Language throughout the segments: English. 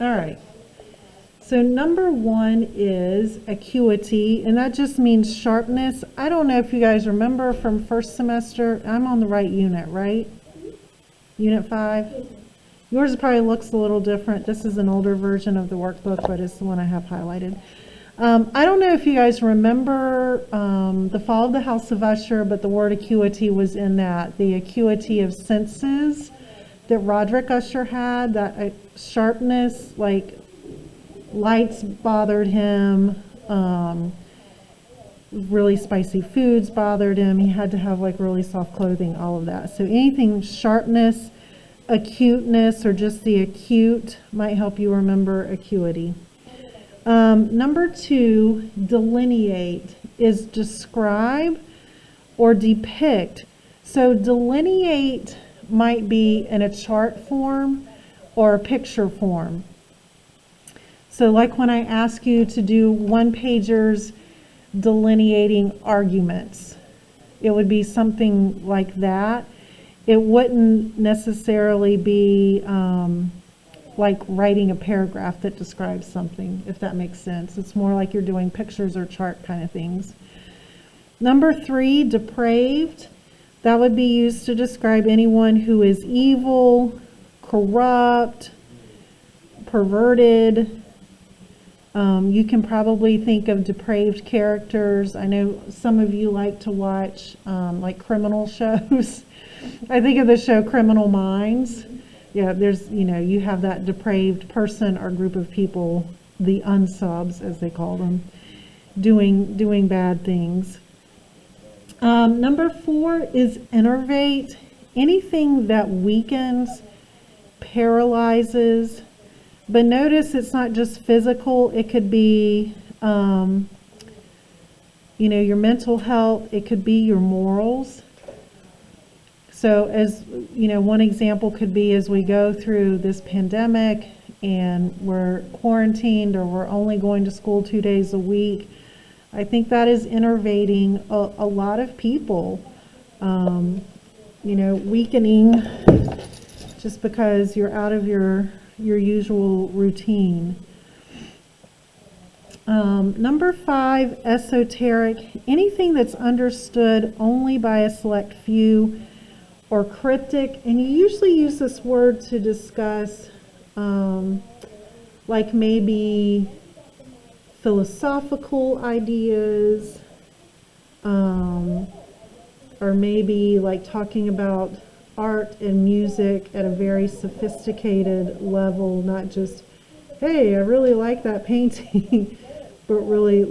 All right. So number 1 is acuity, and that just means sharpness. I don't know if you guys remember from first semester. I'm on the right unit, right? Unit 5. Yours probably looks a little different. This is an older version of the workbook, but it's the one I have highlighted. I don't know if you guys remember The Fall of the House of Usher, but the word acuity was in that. The acuity of senses that Roderick Usher had, that sharpness, like lights bothered him, really spicy foods bothered him. He had to have like really soft clothing, all of that. So anything sharpness, acuteness, or just the acute might help you remember acuity. Number 2, delineate, is describe or depict. So delineate might be in a chart form or a picture form. So like when I ask you to do one-pagers delineating arguments, it would be something like that. It wouldn't necessarily be like writing a paragraph that describes something, if that makes sense. It's more like you're doing pictures or chart kind of things. Number 3, depraved. That would be used to describe anyone who is evil, corrupt, perverted. You can probably think of depraved characters. I know some of you like to watch like criminal shows. I think of the show Criminal Minds. Yeah, there's, you have that depraved person or group of people, the unsubs as they call them, doing bad things. Number 4 is enervate. Anything that weakens, paralyzes. But notice it's not just physical. It could be, your mental health. It could be your morals. So as, one example could be as we go through this pandemic and we're quarantined or we're only going to school 2 days a week, I think that is enervating a lot of people, weakening just because you're out of your usual routine. Number 5, esoteric, anything that's understood only by a select few, or cryptic, and you usually use this word to discuss like maybe philosophical ideas, or maybe like talking about art and music at a very sophisticated level, not just, hey, I really like that painting, but really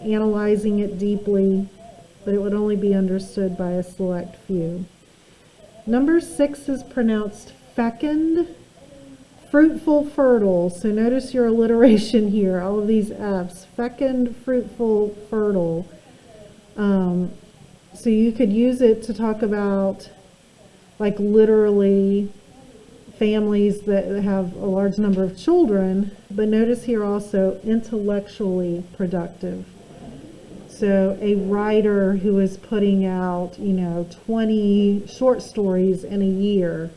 analyzing it deeply, but it would only be understood by a select few. Number 6 is pronounced fecund, fruitful, fertile. So notice your alliteration here, all of these F's. Fecund, fruitful, fertile. So you could use it to talk about like literally families that have a large number of children, but notice here also intellectually productive. So a writer who is putting out, 20 short stories in a year,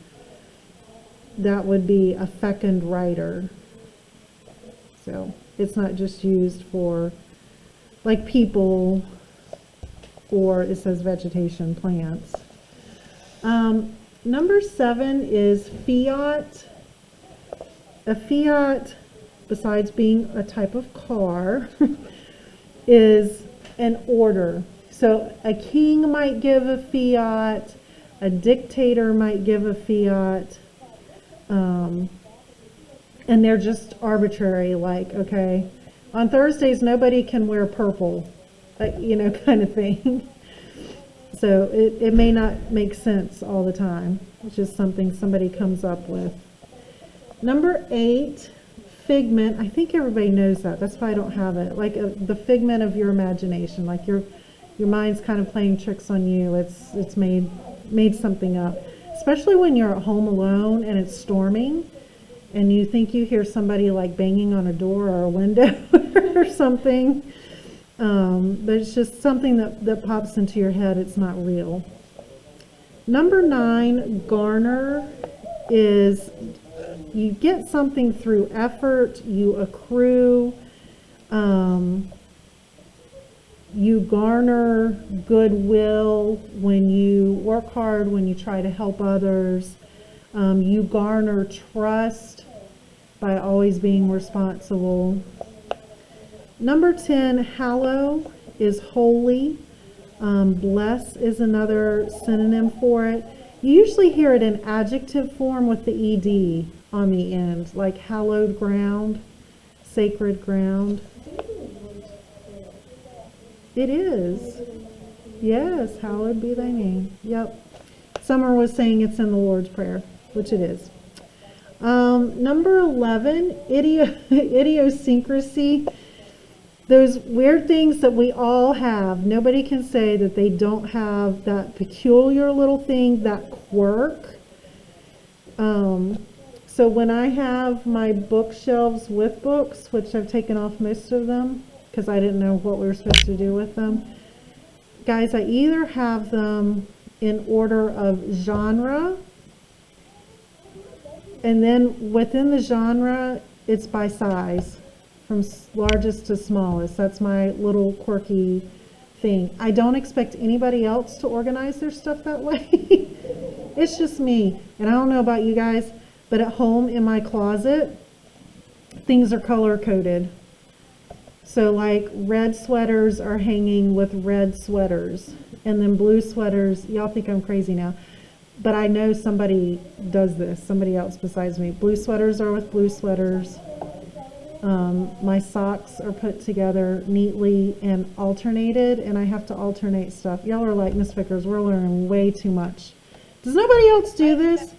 that would be a fecund writer. So it's not just used for like people, or it says vegetation, plants. Number 7 is fiat. A fiat, besides being a type of car, is an order. So a king might give a fiat, a dictator might give a fiat, and they're just arbitrary, like, okay, on Thursdays nobody can wear purple, kind of thing. So it may not make sense all the time. It's just something somebody comes up with. Number 8, figment. I think everybody knows that. That's why I don't have it. Like the figment of your imagination. Like your mind's kind of playing tricks on you. It's made something up. Especially when you're at home alone and it's storming and you think you hear somebody like banging on a door or a window or something. But it's just something that pops into your head. It's not real. Number 9, garner, is you get something through effort, you accrue, you garner goodwill when you work hard, when you try to help others. You garner trust by always being responsible. Number 10, hallow is holy. Bless is another synonym for it. You usually hear it in adjective form with the ed on the end, like hallowed ground, sacred ground. It is. Yes, hallowed be thy name. Yep. Summer was saying it's in the Lord's Prayer, which it is. Number 11, idiosyncrasy. Those weird things that we all have. Nobody can say that they don't have that peculiar little thing, that quirk. So when I have my bookshelves with books, which I've taken off most of them because I didn't know what we were supposed to do with them, guys, I either have them in order of genre, and then within the genre, it's by size, from largest to smallest. That's my little quirky thing. I don't expect anybody else to organize their stuff that way. It's just me. And I don't know about you guys, but at home in my closet, things are color coded. So like red sweaters are hanging with red sweaters, and then blue sweaters, y'all think I'm crazy now, but I know somebody does this, somebody else besides me. Blue sweaters are with blue sweaters. My socks are put together neatly and alternated, and I have to alternate stuff. Y'all are like, Miss Vickers, we're learning way too much. Does nobody else do this?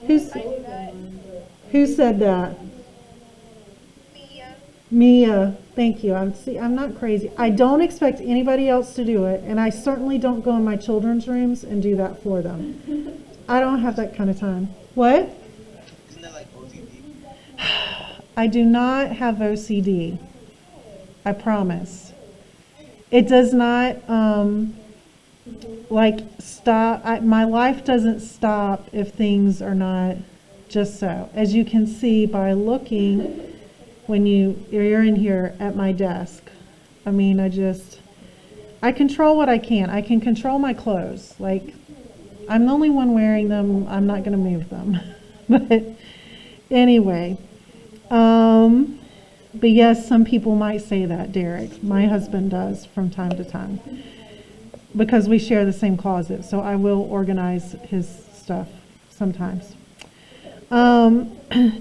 Who said that? Mia, thank you. I'm not crazy. I don't expect anybody else to do it, and I certainly don't go in my children's rooms and do that for them. I don't have that kind of time. What? Isn't that like OCD? I do not have OCD. I promise. It does not stop. My life doesn't stop if things are not just so. As you can see by looking when you're in here at my desk. I mean, I control what I can. I can control my clothes. Like, I'm the only one wearing them. I'm not going to move them. But anyway, but yes, some people might say that, Derek. My husband does from time to time, because we share the same closet. So I will organize his stuff sometimes.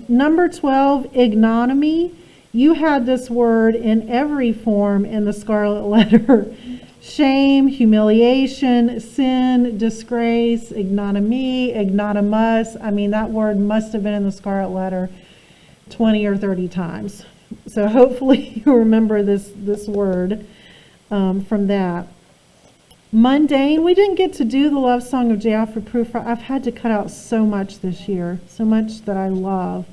Number 12, ignominy. You had this word in every form in the Scarlet Letter. Shame, humiliation, sin, disgrace, ignominy, ignominious. I mean, that word must have been in the Scarlet Letter 20 or 30 times. So hopefully you remember this word from that. Mundane. We didn't get to do the love song of J. Alfred Prufrock. I've had to cut out so much this year, so much that I love.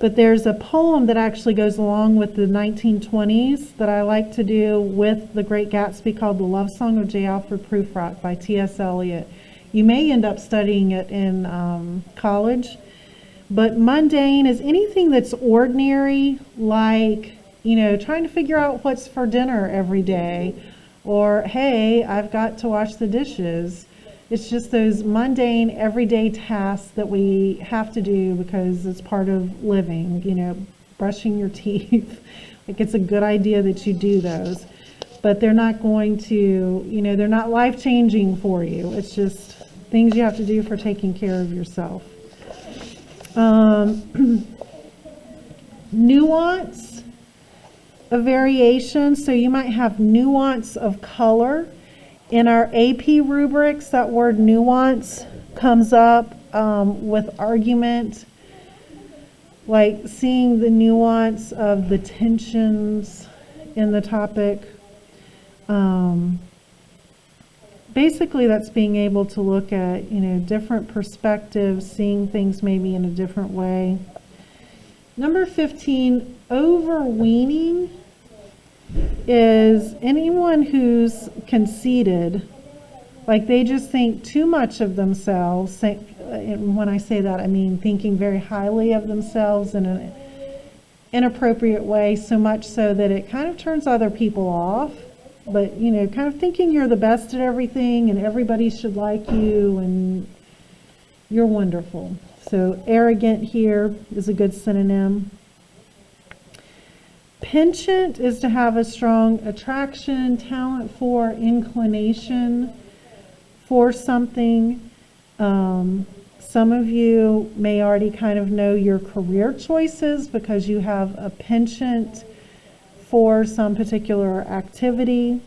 But there's a poem that actually goes along with the 1920s that I like to do with The Great Gatsby, called The Love Song of J. Alfred Prufrock by T.S. Eliot. You may end up studying it in college. But mundane is anything that's ordinary, like, trying to figure out what's for dinner every day. Or, hey, I've got to wash the dishes. It's just those mundane, everyday tasks that we have to do because it's part of living, brushing your teeth. Like, it's a good idea that you do those. But they're not going to, they're not life-changing for you. It's just things you have to do for taking care of yourself. Nuance, a variation. So you might have nuance of color. In our AP rubrics, that word nuance comes up with argument, like seeing the nuance of the tensions in the topic. Basically, that's being able to look at, different perspectives, seeing things maybe in a different way. Number 15, overweening, is anyone who's conceited, like they just think too much of themselves, and when I say that, I mean thinking very highly of themselves in an inappropriate way, so much so that it kind of turns other people off. But, kind of thinking you're the best at everything and everybody should like you and you're wonderful. So arrogant here is a good synonym. Penchant is to have a strong attraction, talent for, inclination for something. Some of you may already kind of know your career choices because you have a penchant for some particular activity.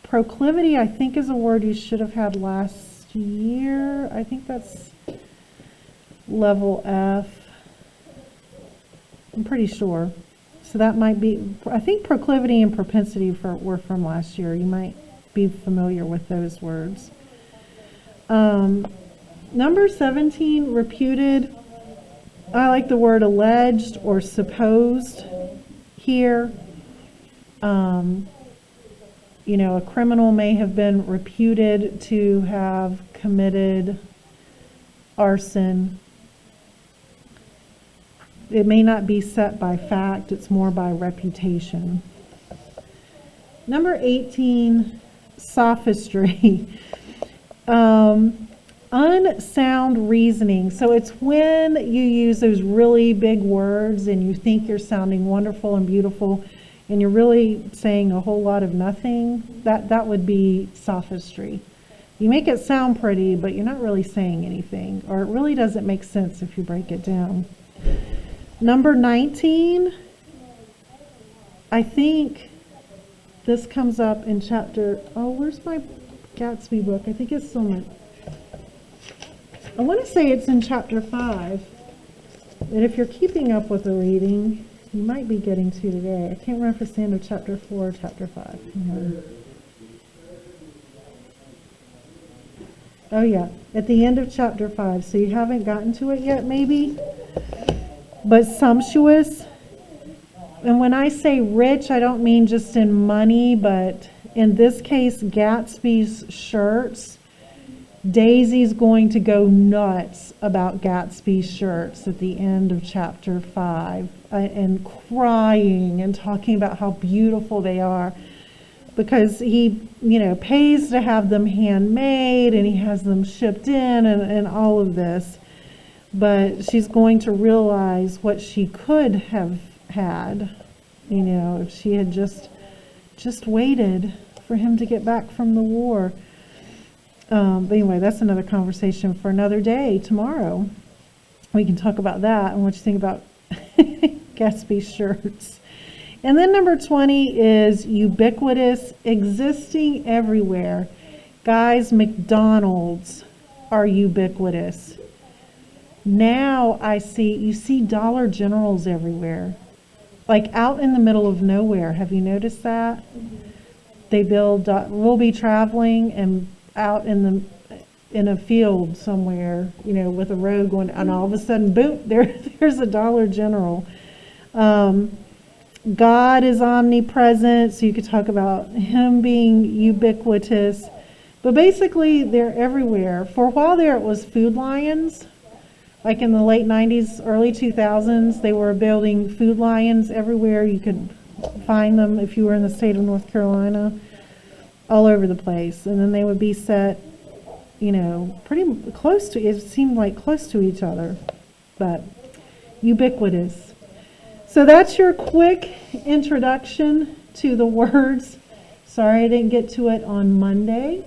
Proclivity, I think, is a word you should have had last year. I think that's level F. I'm pretty sure. So that might be, I think proclivity and propensity were from last year. You might be familiar with those words. Number 17, reputed. I like the word alleged or supposed here. A criminal may have been reputed to have committed arson. It may not be set by fact, it's more by reputation. Number 18, sophistry. Unsound reasoning. So it's when you use those really big words and you think you're sounding wonderful and beautiful and you're really saying a whole lot of nothing. That would be sophistry. You make it sound pretty, but you're not really saying anything, or it really doesn't make sense if you break it down. Number 19, I think this comes up in chapter, where's my Gatsby book? I think it's still I want to say it's in chapter 5. And if you're keeping up with the reading, you might be getting to today. I can't remember if it's the end of chapter 4 or chapter 5. Oh yeah, at the end of chapter 5. So you haven't gotten to it yet, maybe? But sumptuous. And when I say rich, I don't mean just in money, but in this case, Gatsby's shirts. Daisy's going to go nuts about Gatsby's shirts at the end of chapter 5 and crying and talking about how beautiful they are because he, pays to have them handmade and he has them shipped in and all of this. But she's going to realize what she could have had, if she had just waited for him to get back from the war. But anyway, that's another conversation for another day. Tomorrow we can talk about that and what you think about Gatsby shirts. And then number 20 is ubiquitous, existing everywhere. Guys, McDonald's are ubiquitous. Now you see Dollar Generals everywhere, like out in the middle of nowhere. Have you noticed that? They we'll be traveling and out in a field somewhere, with a road going, and all of a sudden, boom, there's a Dollar General. God is omnipresent, so you could talk about him being ubiquitous. But basically, they're everywhere. For a while there, it was Food Lions. Like in the late 90s, early 2000s, they were building Food Lions everywhere. You could find them if you were in the state of North Carolina, all over the place. And then they would be set, pretty close to, it seemed like close to each other, but ubiquitous. So that's your quick introduction to the words. Sorry I didn't get to it on Monday.